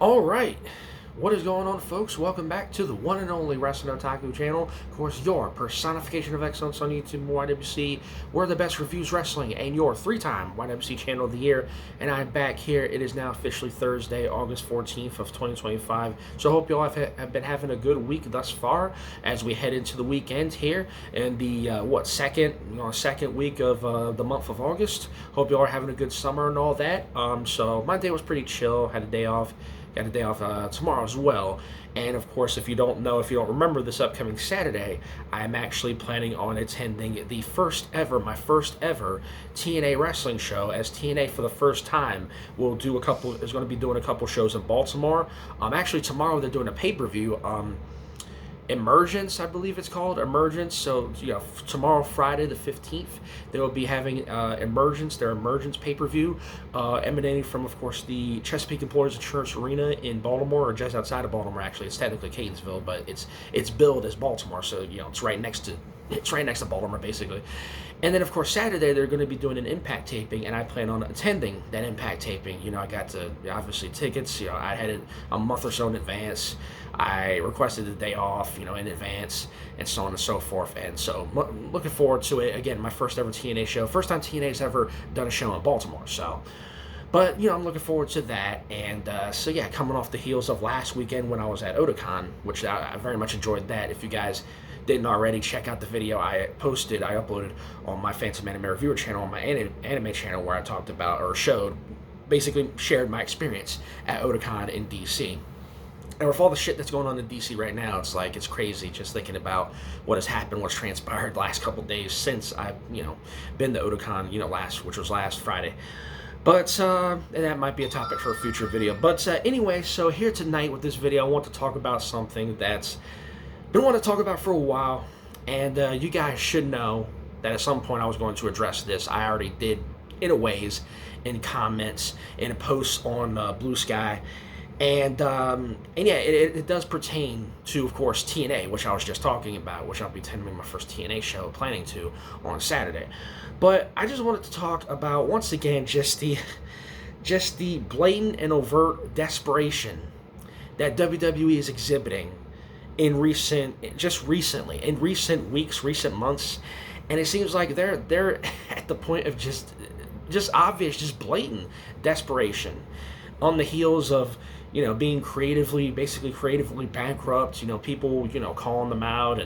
All right. What is going on, folks? Welcome back to the one and only Wrestling Otaku channel. Of course, your personification of excellence on YouTube and YWC. We're the best reviews wrestling and your three-time YWC channel of the year. And I'm back here. It is now officially Thursday, August 14th of 2025. So I hope you all have been having a good week thus far as we head into the weekend here in the second week of the month of August. Hope you all are having a good summer and all that. So my day was pretty chill. Had a day off. Got a day off tomorrow as well. And of course, if you don't remember this upcoming Saturday, I'm actually planning on attending my first ever TNA wrestling show. As TNA for the first time is going to be doing a couple shows in Baltimore. Actually tomorrow they're doing a pay-per-view. Emergence, I believe it's called, Emergence. So, tomorrow, Friday the 15th, they will be having their Emergence pay-per-view, emanating from, of course, the Chesapeake Employers Insurance Arena in Baltimore, or just outside of Baltimore, actually. It's technically Catonsville, but it's billed as Baltimore, so, it's right next to Baltimore, basically. And then, of course, Saturday, they're going to be doing an Impact taping, and I plan on attending that Impact taping. I got obviously tickets. I had it a month or so in advance. I requested the day off, in advance, and so on and so forth. And so, looking forward to it. Again, my first ever TNA show. First time TNA's ever done a show in Baltimore, so... But, I'm looking forward to that. And coming off the heels of last weekend when I was at Otaku, which I very much enjoyed that. If you guys didn't already, check out the video I uploaded on my Phantom Anime Reviewer channel, on my anime channel, where I talked about, or basically shared my experience at Otaku in DC. And with all the shit that's going on in DC right now, it's crazy just thinking about what has happened, what's transpired the last couple of days since I've, been to Otaku, which was last Friday. But that might be a topic for a future video. But anyway, so here tonight with this video, I want to talk about something that's been wanting to talk about for a while. And you guys should know that at some point I was going to address this. I already did, in a ways, in comments, in a post on Blue Sky. And yeah, it does pertain to, of course, TNA, which I was just talking about, which I'll be attending my first TNA show, planning to, on Saturday. But I just wanted to talk about, once again, just the blatant and overt desperation that WWE is exhibiting in recent weeks, recent months. And it seems like they're at the point of just obvious, just blatant desperation on the heels of being creatively bankrupt, people, calling them out,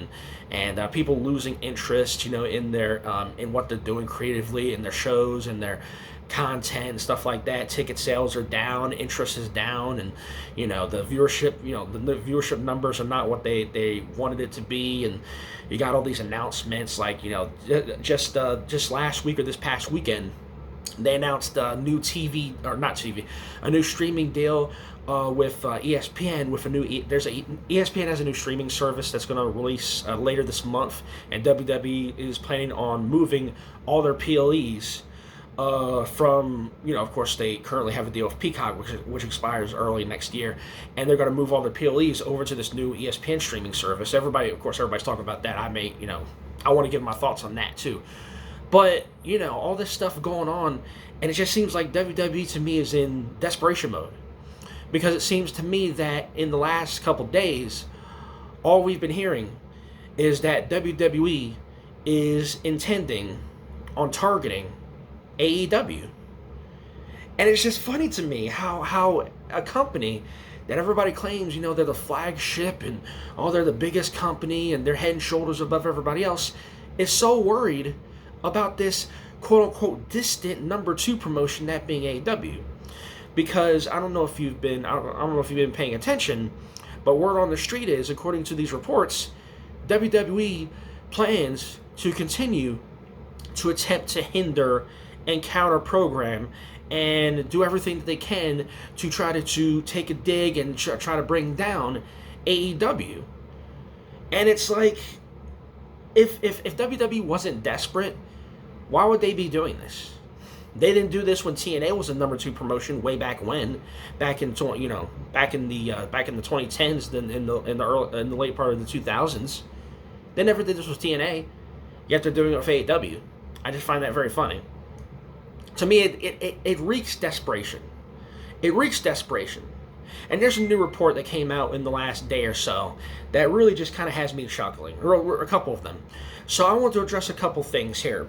and people losing interest, in their, in what they're doing creatively, in their shows, and their content and stuff like that. Ticket sales are down, interest is down, and, the viewership, the viewership numbers are not what they wanted it to be, and you got all these announcements, like, just last week or this past weekend, they announced a new a new streaming deal with ESPN. With ESPN has a new streaming service that's going to release later this month, and WWE is planning on moving all their PLEs from, of course, they currently have a deal with Peacock, which expires early next year, and they're going to move all their PLEs over to this new ESPN streaming service. Everybody's talking about that. I want to give my thoughts on that too. But, all this stuff going on, and it just seems like WWE to me is in desperation mode. Because it seems to me that in the last couple days, all we've been hearing is that WWE is intending on targeting AEW. And it's just funny to me how a company that everybody claims, they're the flagship and, they're the biggest company and they're head and shoulders above everybody else, is so worried about this quote-unquote distant number 2 promotion, that being AEW. Because I don't know if you've been paying attention, but word on the street is, according to these reports, WWE plans to continue to attempt to hinder and counter program and do everything that they can to try to take a dig and try to bring down AEW. And it's like, if WWE wasn't desperate, why would they be doing this? They didn't do this when TNA was the number 2 promotion way back when, back in the 2010s, then in the late part of the 2000s. They never did this with TNA, yet they're doing it with AEW. I just find that very funny. To me, it reeks desperation. It reeks desperation. And there's a new report that came out in the last day or so that really just kind of has me chuckling, or a couple of them. So I want to address a couple things here.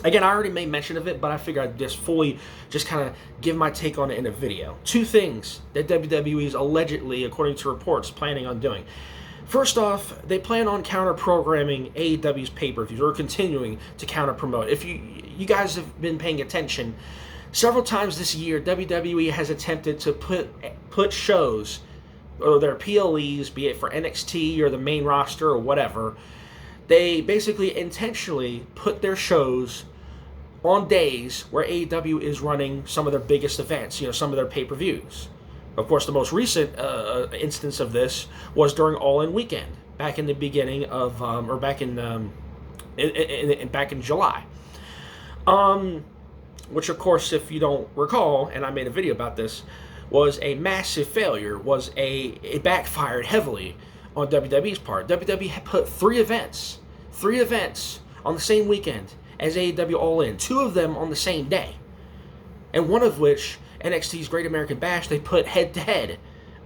Again, I already made mention of it, but I figured I'd just fully just kind of give my take on it in a video. Two things that WWE is allegedly, according to reports, planning on doing. First off, they plan on counter-programming AEW's pay-per-views, or continuing to counter-promote. If you guys have been paying attention, several times this year, WWE has attempted to put shows, or their PLEs, be it for NXT or the main roster or whatever, they basically intentionally put their shows on days where AEW is running some of their biggest events, some of their pay-per-views. Of course, the most recent instance of this was during All In Weekend, back in the beginning of, or back in July. Which, of course, if you don't recall, and I made a video about this, was a massive failure, it backfired heavily on WWE's part. WWE had put three events on the same weekend as AEW All In, two of them on the same day, and one of which, NXT's Great American Bash, they put head-to-head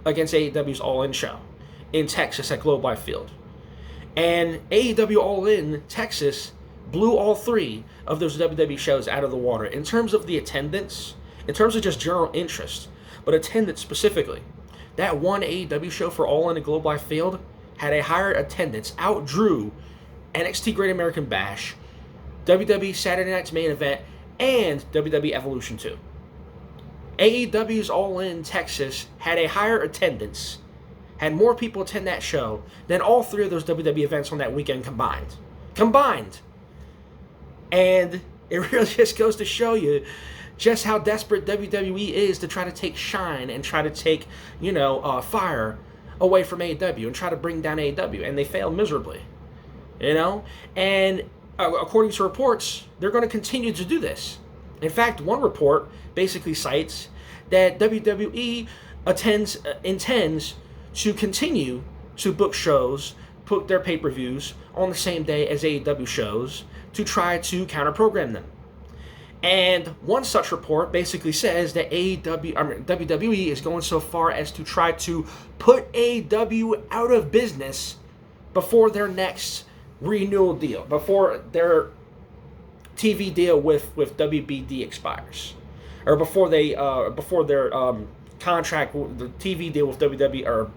against AEW's All In show in Texas at Globe Life Field. And AEW All In Texas blew all three of those WWE shows out of the water in terms of the attendance, in terms of just general interest, but attendance specifically. That one AEW show for All In at Globe Life Field had a higher attendance, outdrew NXT Great American Bash, WWE Saturday Night's Main Event, and WWE Evolution 2. AEW's All In Texas had a higher attendance, had more people attend that show than all three of those WWE events on that weekend combined. And it really just goes to show you just how desperate WWE is to try to take shine and try to take, fire away from AEW and try to bring down AEW. And they failed miserably, And according to reports, they're going to continue to do this. In fact, one report basically cites that WWE intends to continue to book shows, put their pay-per-views on the same day as AEW shows to try to counter-program them. And one such report basically says that WWE is going so far as to try to put AEW out of business before their next renewal deal, before their TV deal with WBD expires, or before their contract, the TV deal with WWE or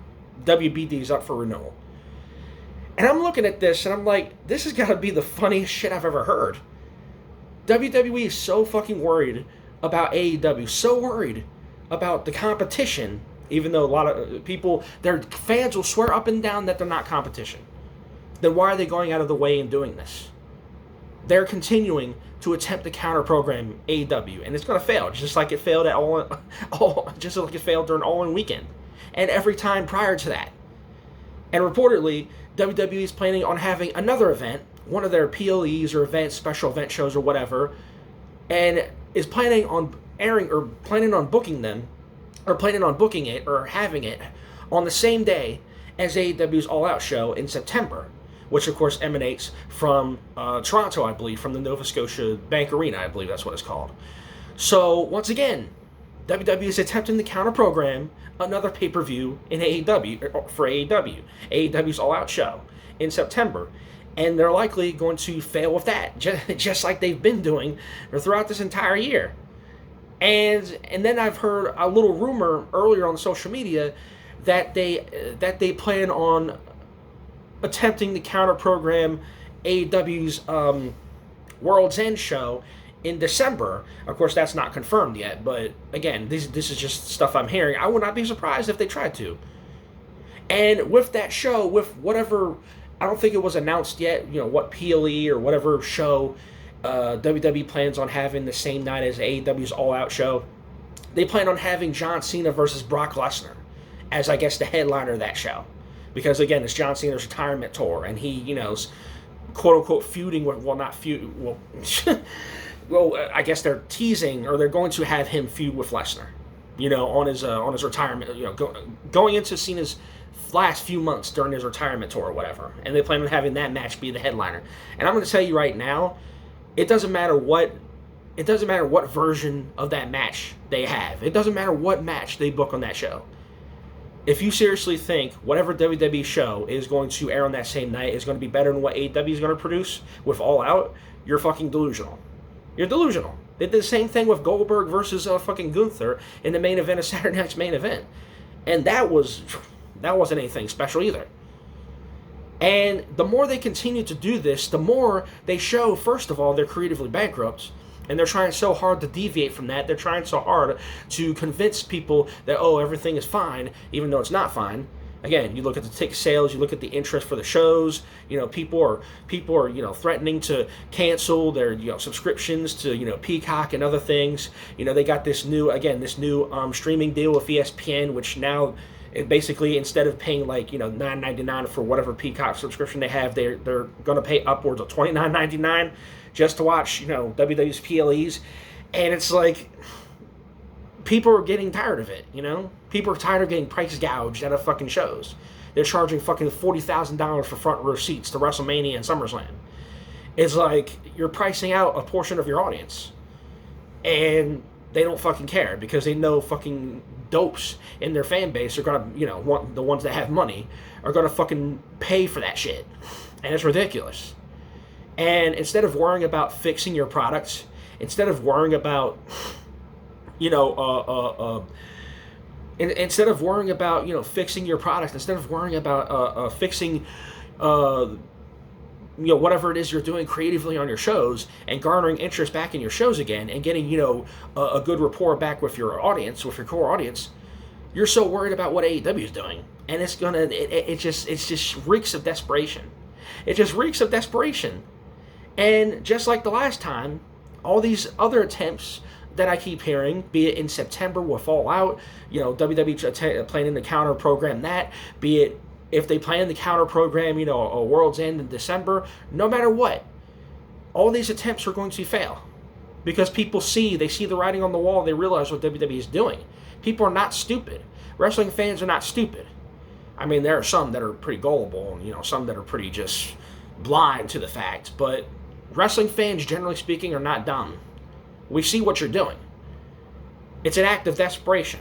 WBD is up for renewal. And I'm looking at this and I'm like, this has got to be the funniest shit I've ever heard. WWE is so fucking worried about AEW, so worried about the competition, even though a lot of people, their fans will swear up and down that they're not competition. Then why are they going out of the way and doing this? They're continuing to attempt to counter-program AEW, and it's going to fail, just like it failed just like it failed during All In Weekend, and every time prior to that. And reportedly, WWE is planning on having another event, one of their PLEs or special event shows or whatever, and is planning on booking it or having it on the same day as AEW's All Out show in September, which of course emanates from Toronto, I believe, from the Nova Scotia Bank Arena, I believe that's what it's called. So once again, WWE is attempting to counter-program another pay-per-view in AEW for AEW's All Out show in September, and they're likely going to fail with that, just like they've been doing throughout this entire year. And then I've heard a little rumor earlier on social media that they plan on attempting to counter-program AEW's World's End show in December. Of course, that's not confirmed yet, but again, this is just stuff I'm hearing. I would not be surprised if they tried to. And with that show, with whatever, I don't think it was announced yet, what PLE or whatever show WWE plans on having the same night as AEW's All Out show, they plan on having John Cena versus Brock Lesnar as, I guess, the headliner of that show. Because, again, it's John Cena's retirement tour, and he, is quote-unquote feuding with, I guess they're teasing, or they're going to have him feud with Lesnar, on his retirement, going into Cena's last few months during his retirement tour or whatever. And they plan on having that match be the headliner. And I'm going to tell you right now, it doesn't matter what it doesn't matter what version of that match they have. It doesn't matter what match they book on that show. If you seriously think whatever WWE show is going to air on that same night is going to be better than what AEW is going to produce with All Out, you're fucking delusional. You're delusional. They did the same thing with Goldberg versus fucking Gunther in the main event of Saturday Night's main event. And that wasn't anything special either. And the more they continue to do this, the more they show, first of all, they're creatively bankrupt. And they're trying so hard to deviate from that. They're trying so hard to convince people that, oh, everything is fine, even though it's not fine. Again, you look at the ticket sales, you look at the interest for the shows. People are threatening to cancel their subscriptions to Peacock and other things. They got this new streaming deal with ESPN, which now it basically, instead of paying like $9.99 for whatever Peacock subscription they have, they're going to pay upwards of $29.99 just to watch WWE's PLEs. And it's like, people are getting tired of it. People are tired of getting price gouged out of fucking shows. They're charging fucking $40,000 for front row seats to WrestleMania and SummerSlam. It's like you're pricing out a portion of your audience, and they don't fucking care because they know fucking dopes in their fan base are gonna, want the ones that have money are gonna fucking pay for that shit, and it's ridiculous. And instead of worrying about fixing your products, instead of worrying about, instead of worrying about fixing your products, instead of worrying about fixing whatever it is you're doing creatively on your shows and garnering interest back in your shows again and getting, a good rapport back with your audience, with your core audience, you're so worried about what AEW is doing. And it's just reeks of desperation. It just reeks of desperation. And just like the last time, all these other attempts that I keep hearing, be it in September with All Out, WWE planning to counter program that, be it if they plan to counter program, a World's End in December, no matter what, all these attempts are going to fail. Because people see the writing on the wall, they realize what WWE is doing. People are not stupid. Wrestling fans are not stupid. I mean, there are some that are pretty gullible, and some that are pretty just blind to the fact, but wrestling fans, generally speaking, are not dumb. We see what you're doing. It's an act of desperation.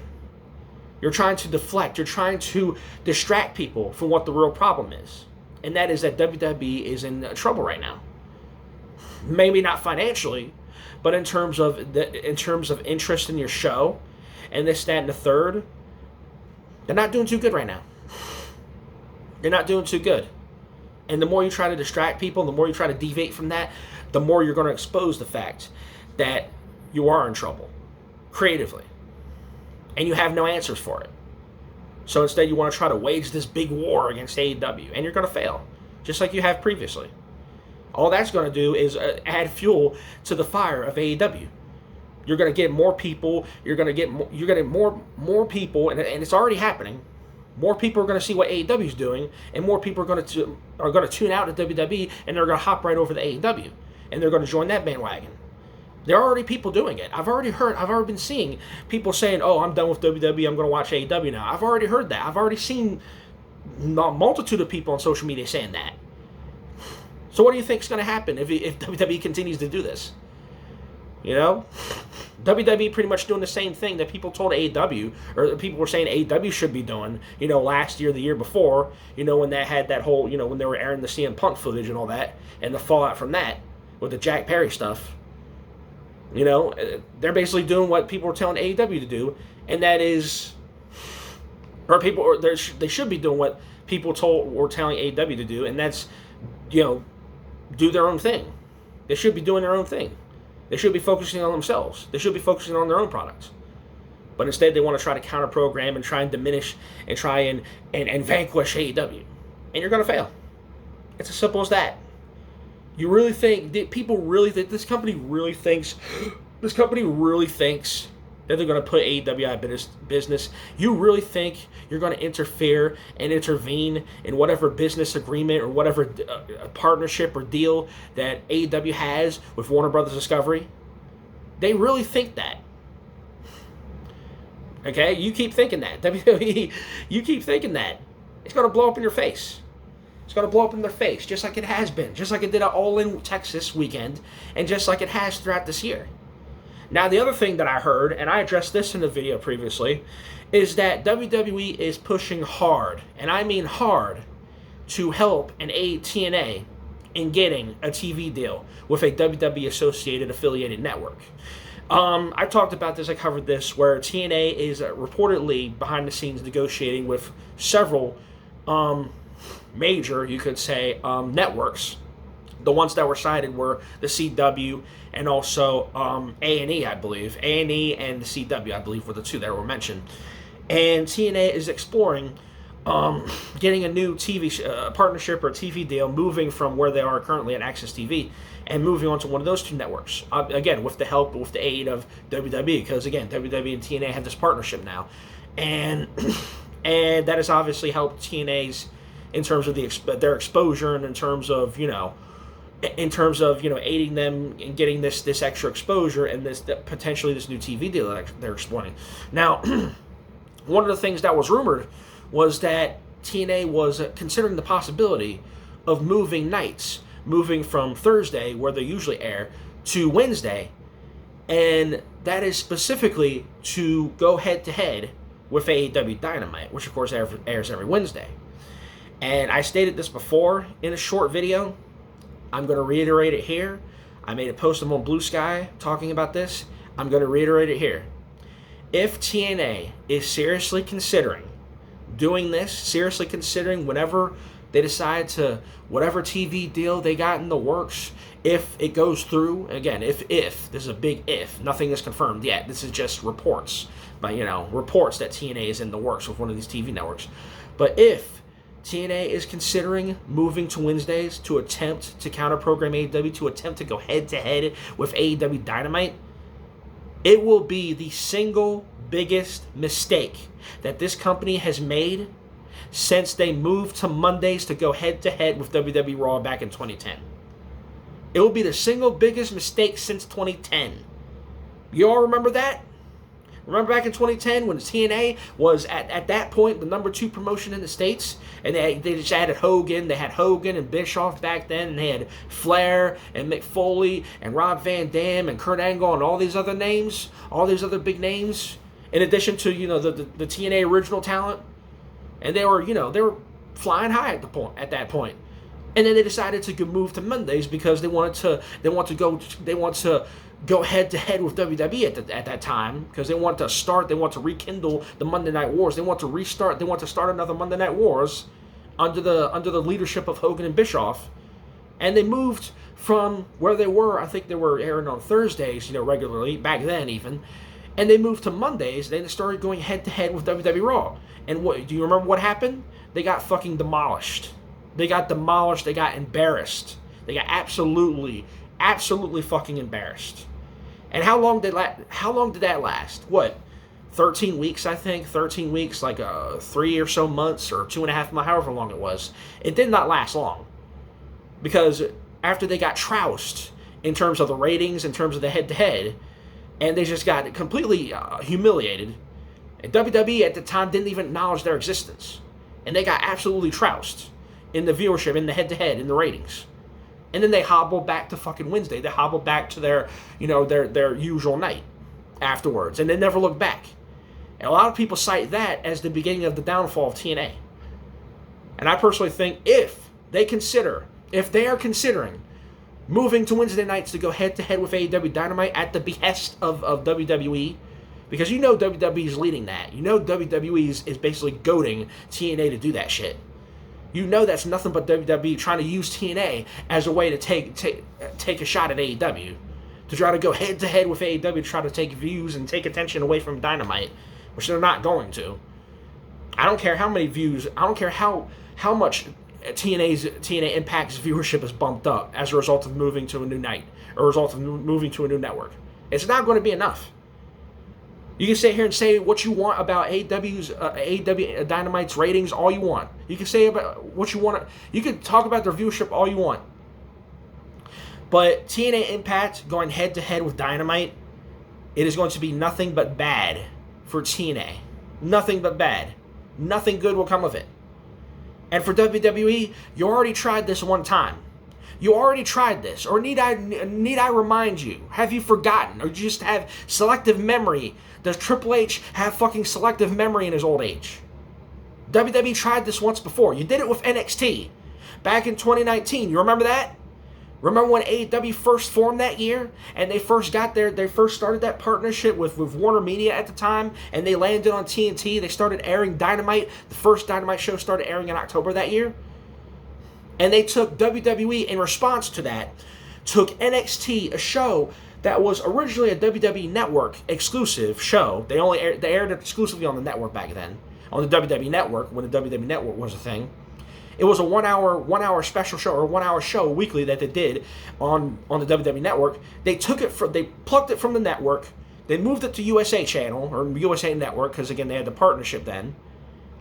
You're trying to deflect. You're trying to distract people from what the real problem is. And that is that WWE is in trouble right now. Maybe not financially, but in terms of interest in your show and this, that, and the third, they're not doing too good right now. They're not doing too good. And the more you try to distract people, the more you try to deviate from that, the more you're going to expose the fact that you are in trouble creatively. And you have no answers for it. So instead you want to try to wage this big war against AEW. And you're going to fail. Just like you have previously. All that's going to do is add fuel to the fire of AEW. You're going to get more people. You're going to get more people. And it's already happening. More people are going to see what AEW is doing. And more people are going to tune out to WWE. And they're going to hop right over to AEW. And they're going to join that bandwagon. There are already people doing it. I've already been seeing people saying, oh, I'm done with WWE, I'm going to watch AEW now. I've already heard that. I've already seen a multitude of people on social media saying that. So what do you think is going to happen if WWE continues to do this? WWE pretty much doing the same thing that people told AEW, or people were saying AEW should be doing, last year, the year before, when they had that whole, when they were airing the CM Punk footage and all that, and the fallout from that, with the Jack Perry stuff. They're basically doing what people were telling AEW to do, and that is, they should be doing what people were telling AEW to do, and that's, do their own thing. They should be doing their own thing. They should be focusing on themselves. They should be focusing on their own products. But instead, they want to try to counter program and try and diminish and try and vanquish AEW, and you're going to fail. It's as simple as that. You really think, people really think, this company really thinks that they're going to put AEW out of business? You really think you're going to interfere and intervene in whatever business agreement or whatever partnership or deal that AEW has with Warner Brothers Discovery? They really think that. Okay? You keep thinking that. WWE, you keep thinking that. It's going to blow up in your face. It's going to blow up in their face, just like it has been. Just like it did at All In Texas weekend, and just like it has throughout this year. Now, the other thing that I heard, and I addressed this in the video previously, is that WWE is pushing hard, and I mean hard, to help an TNA in getting a TV deal with a WWE associated affiliated network. I talked about this, I covered this, where TNA is reportedly behind the scenes negotiating with several major, you could say, networks. The ones that were cited were the CW and also A&E, I believe. A&E and the CW, I believe, were the two that were mentioned. And TNA is exploring getting a new TV partnership or TV deal, moving from where they are currently at Access TV and moving on to one of those two networks. Again, with the help, with the aid of WWE, because again, WWE and TNA have this partnership now. And and that has obviously helped TNA's in terms of their exposure and in terms of, aiding them in getting this extra exposure and potentially this new TV deal that they're exploring. Now, one of the things that was rumored was that TNA was considering the possibility of moving nights, moving from Thursday, where they usually air, to Wednesday, and that is specifically to go head-to-head with AEW Dynamite, which of course airs every Wednesday. And I stated this before in a short video. I'm going to reiterate it here. I made a post on Blue Sky talking about this. I'm going to reiterate it here. If TNA is seriously considering doing this, seriously considering whenever they decide to, whatever TV deal they got in the works, if it goes through, again, if, this is a big if, nothing is confirmed yet, this is just reports, but reports that TNA is in the works with one of these TV networks. But if TNA is considering moving to Wednesdays to attempt to counter-program AEW, to attempt to go head-to-head with AEW Dynamite, it will be the single biggest mistake that this company has made since they moved to Mondays to go head-to-head with WWE Raw back in 2010. It will be the single biggest mistake since 2010. You all remember that? Remember back in 2010 when TNA was at that point the number 2 promotion in the States, and they just added Hogan. They had Hogan and Bischoff back then, and they had Flair and Mick Foley and Rob Van Dam and Kurt Angle and all these other names, all these other big names, in addition to the TNA original talent, and they were flying high at that point. And then they decided to move to Mondays because they want to go head to head with WWE at that time, because they want to rekindle the Monday Night Wars. They want to start another Monday Night Wars under the leadership of Hogan and Bischoff. And they moved from where they were, I think they were airing on Thursdays, regularly, back then even, and they moved to Mondays. They started going head to head with WWE Raw. And do you remember what happened? They got fucking demolished. They got embarrassed. They got absolutely fucking embarrassed. And how long did that last? What? 13 weeks, I think. 13 weeks, like 3 or so months, or 2.5 months, however long it was. It did not last long. Because after they got trounced in terms of the ratings, in terms of the head-to-head, and they just got completely humiliated, and WWE at the time didn't even acknowledge their existence. And they got absolutely trounced in the viewership, in the head-to-head, in the ratings. And then they hobbled back to fucking Wednesday. They hobbled back to their usual night afterwards. And they never looked back. And a lot of people cite that as the beginning of the downfall of TNA. And I personally think if they are considering moving to Wednesday nights to go head-to-head with AEW Dynamite at the behest of WWE, because WWE is leading that. WWE is basically goading TNA to do that shit. That's nothing but WWE trying to use TNA as a way to take a shot at AEW, to try to go head-to-head with AEW, to try to take views and take attention away from Dynamite, which they're not going to. I don't care how many views, I don't care how much TNA Impact's viewership is bumped up as a result of moving to a new night, or a result of moving to a new network. It's not going to be enough. You can sit here and say what you want about AEW Dynamite's ratings all you want. You can say about what you want. You can talk about their viewership all you want. But TNA Impact going head-to-head with Dynamite, it is going to be nothing but bad for TNA. Nothing but bad. Nothing good will come of it. And for WWE, you already tried this one time. You already tried this, or need I remind you? Have you forgotten, or do you just have selective memory? Does Triple H have fucking selective memory in his old age? WWE tried this once before. You did it with NXT back in 2019. You remember that? Remember when AEW first formed that year, and they first started that partnership with Warner Media at the time, and they landed on TNT. They started airing Dynamite. The first Dynamite show started airing in October that year. And they took WWE, in response to that, took NXT, a show that was originally a WWE Network exclusive show. They aired it exclusively on the network back then, on the WWE Network, when the WWE Network was a thing. It was a one hour special show, or 1 hour show weekly that they did on the WWE Network. They plucked it from the network. They moved it to USA Channel, or USA Network, because again, they had the partnership then.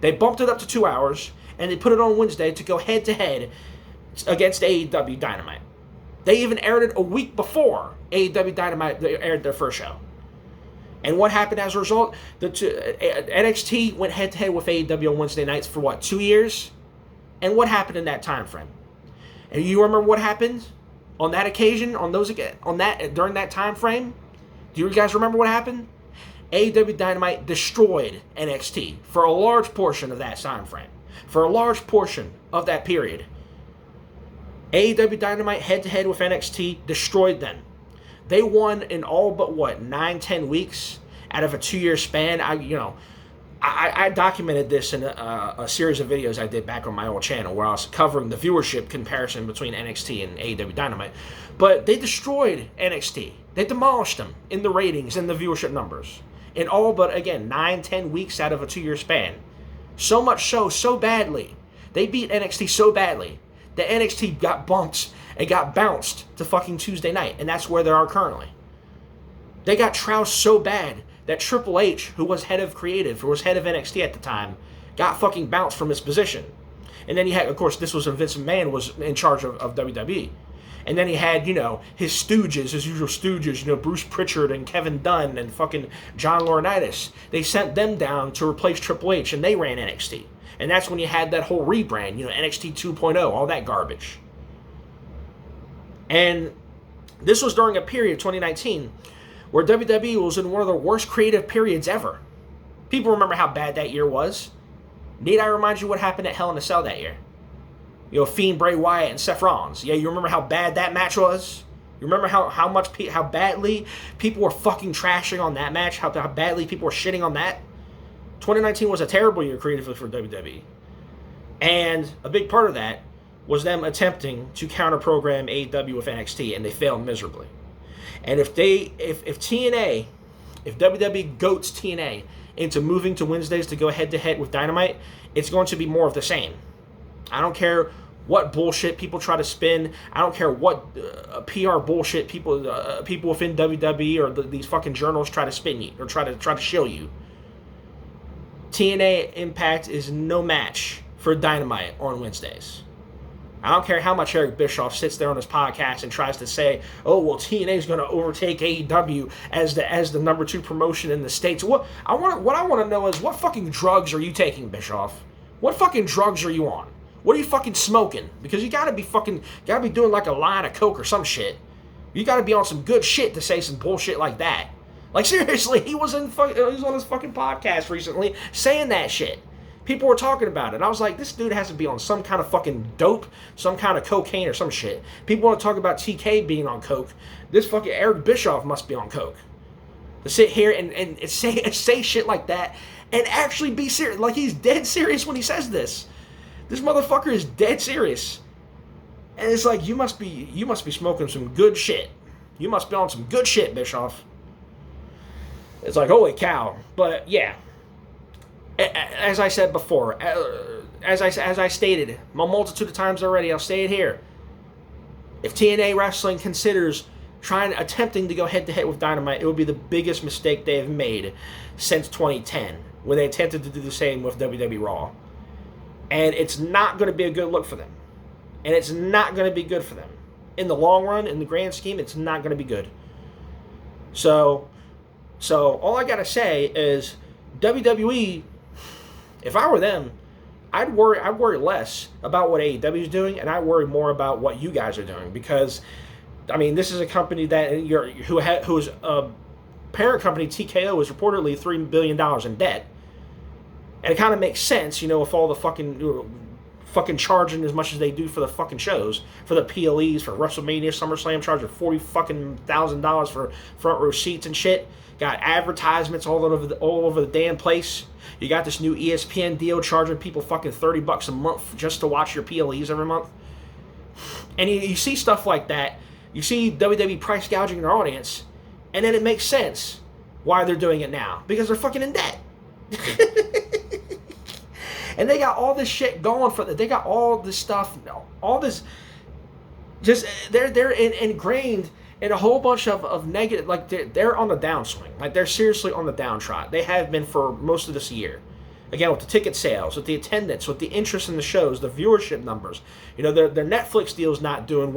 They bumped it up to 2 hours, and they put it on Wednesday to go head to head against AEW Dynamite. They even aired it a week before AEW Dynamite aired their first show. And what happened as a result? NXT went head to head with AEW on Wednesday nights for 2 years? And what happened in that time frame? And you remember what happened on that occasion, during that time frame? Do you guys remember what happened? AEW Dynamite destroyed NXT for a large portion of that time frame. For a large portion of that period. AEW Dynamite head-to-head with NXT destroyed them. They won in all but 9-10 weeks out of a 2-year span. I documented this in a series of videos I did back on my old channel, where I was covering the viewership comparison between NXT and AEW Dynamite. But they destroyed NXT. They demolished them in the ratings and the viewership numbers. In all but, again, 9-10 weeks out of a 2-year span. So much so badly. They beat NXT so badly that NXT got bumped and got bounced to fucking Tuesday night. And that's where they are currently. They got trounced so bad that Triple H, who was head of creative, who was head of NXT at the time, got fucking bounced from his position. And then he had, of course, this was when Vince McMahon was in charge of WWE. And then he had, his stooges, his usual stooges, Bruce Pritchard and Kevin Dunn and fucking John Laurinaitis. They sent them down to replace Triple H, and they ran NXT. And that's when you had that whole rebrand, NXT 2.0, all that garbage. And this was during a period, 2019, where WWE was in one of the worst creative periods ever. People remember how bad that year was. Need I remind you what happened at Hell in a Cell that year? Fiend, Bray Wyatt, and Seth Rollins. Yeah, you remember how bad that match was? You remember how badly people were fucking trashing on that match? How badly people were shitting on that? 2019 was a terrible year creatively for WWE. And a big part of that was them attempting to counter-program AEW with NXT, and they failed miserably. And if WWE goats TNA into moving to Wednesdays to go head-to-head with Dynamite, it's going to be more of the same. I don't care what bullshit people try to spin. I don't care what PR bullshit people within WWE or these fucking journals try to spin you or try to shill you. TNA Impact is no match for Dynamite on Wednesdays. I don't care how much Eric Bischoff sits there on his podcast and tries to say, oh, well, TNA is going to overtake AEW as the number 2 promotion in the States. What I want to know is, what fucking drugs are you taking, Bischoff? What fucking drugs are you on? What are you fucking smoking? Because you gotta be doing like a line of coke or some shit. You gotta be on some good shit to say some bullshit like that. Like, seriously, he was on his fucking podcast recently saying that shit. People were talking about it. I was like, this dude has to be on some kind of fucking dope, some kind of cocaine or some shit. People want to talk about TK being on coke. This fucking Eric Bischoff must be on coke. To sit here and say shit like that and actually be serious. Like, he's dead serious when he says this. This motherfucker is dead serious. And it's like, you must be smoking some good shit. You must be on some good shit, Bischoff. It's like, holy cow. But yeah, as I said before, as I stated a multitude of times already, I'll say it here. If TNA Wrestling considers attempting to go head-to-head with Dynamite, it would be the biggest mistake they have made since 2010, when they attempted to do the same with WWE Raw. And it's not going to be a good look for them. And it's not going to be good for them. In the long run, in the grand scheme, it's not going to be good. So all I got to say is, WWE, if I were them, I'd worry less about what AEW is doing, and I worry more about what you guys are doing, because I mean, this is a company that whose parent company TKO is reportedly $3 billion in debt, and it kind of makes sense, you know, with all the fucking charging as much as they do for the fucking shows, for the PLEs, for WrestleMania, SummerSlam, charging $40,000 for front row seats and shit. Got advertisements all over the damn place. You got this new ESPN deal charging people fucking $30 a month just to watch your PLEs every month. And you see stuff like that. You see WWE price gouging their audience, and then it makes sense why they're doing it now, because they're fucking in debt. And they got all this shit going for them. They got all this stuff, all this. Just they're ingrained in a whole bunch of negative. Like they're on the downswing. Like they're seriously on the downtrot. They have been for most of this year. Again, with the ticket sales, with the attendance, with the interest in the shows, the viewership numbers. You know, their Netflix deal is not doing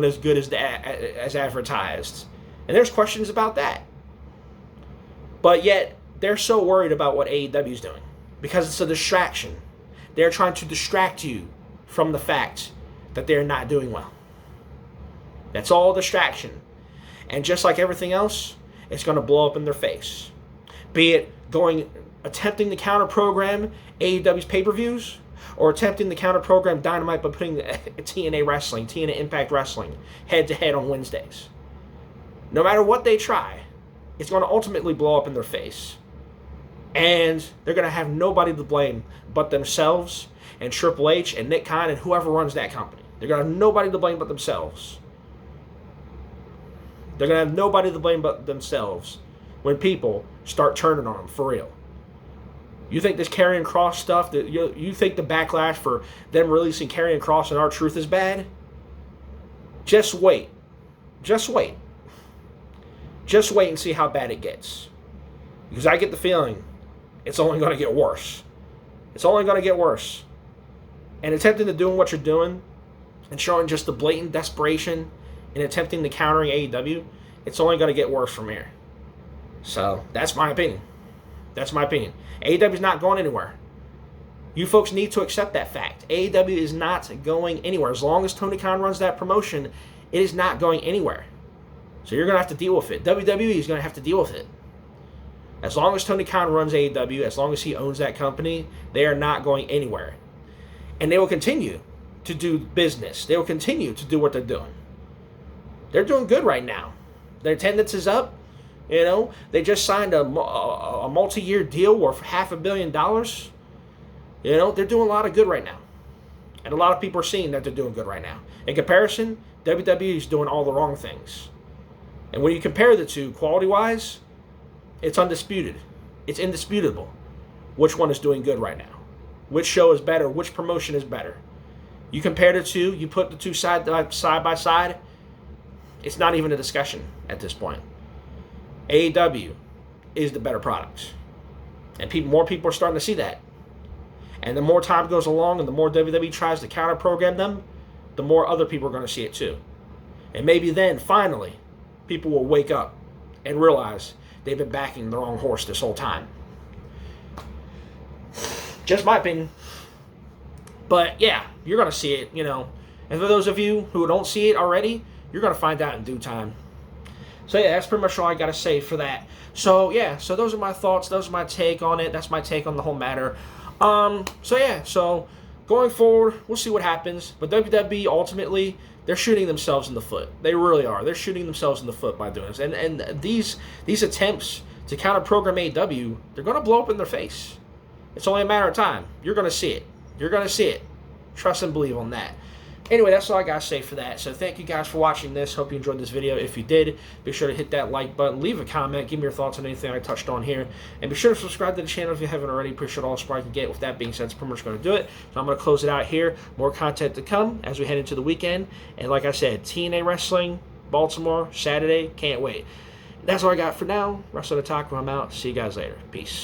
as good as advertised, and there's questions about that. But yet they're so worried about what AEW is doing, because it's a distraction. They're trying to distract you from the fact that they're not doing well. That's all distraction. And just like everything else, it's going to blow up in their face. Be it attempting to counter-program AEW's pay-per-views, or attempting to counter-program Dynamite by putting TNA Impact Wrestling head-to-head on Wednesdays. No matter what they try, it's going to ultimately blow up in their face. And they're going to have nobody to blame but themselves and Triple H and Nick Khan and whoever runs that company. They're going to have nobody to blame but themselves. They're going to have nobody to blame but themselves when people start turning on them for real. You think this Karrion Kross stuff, that you think the backlash for them releasing Karrion Kross and R-Truth is bad? Just wait. Just wait. Just wait and see how bad it gets. Because I get the feeling it's only going to get worse. It's only going to get worse. And attempting to do what you're doing and showing just the blatant desperation and attempting to countering AEW, it's only going to get worse from here. So, that's my opinion. That's my opinion. AEW is not going anywhere. You folks need to accept that fact. AEW is not going anywhere. As long as Tony Khan runs that promotion, it is not going anywhere. So you're going to have to deal with it. WWE is going to have to deal with it. As long as Tony Khan runs AEW, as long as he owns that company, they are not going anywhere. And they will continue to do business. They will continue to do what they're doing. They're doing good right now. Their attendance is up. You know, they just signed a multi-year deal worth $500 million. You know, they're doing a lot of good right now. And a lot of people are seeing that they're doing good right now. In comparison, WWE is doing all the wrong things. And when you compare the two, quality-wise, it's undisputed. It's indisputable which one is doing good right now. Which show is better, which promotion is better. You compare the two, you put the two side by side, it's not even a discussion at this point. AEW is the better product. And more people are starting to see that. And the more time goes along and the more WWE tries to counter-program them, the more other people are going to see it too. And maybe then, finally, people will wake up and realize they've been backing the wrong horse this whole time. Just my opinion. But yeah, you're going to see it, you know. And for those of you who don't see it already, you're going to find out in due time. So yeah, that's pretty much all I got to say for that. So yeah, so those are my thoughts. Those are my take on it. That's my take on the whole matter. So yeah, so going forward, we'll see what happens. But WWE, ultimately, they're shooting themselves in the foot. They really are. They're shooting themselves in the foot by doing this. And these attempts to counter-program AEW, they're going to blow up in their face. It's only a matter of time. You're going to see it. You're going to see it. Trust and believe on that. Anyway, that's all I got to say for that. So thank you guys for watching this. Hope you enjoyed this video. If you did, be sure to hit that like button. Leave a comment. Give me your thoughts on anything I touched on here. And be sure to subscribe to the channel if you haven't already. Appreciate all the support I can get. With that being said, that's pretty much going to do it. So I'm going to close it out here. More content to come as we head into the weekend. And like I said, TNA Wrestling, Baltimore, Saturday. Can't wait. That's all I got for now. Wrestling Otaku, I'm out. See you guys later. Peace.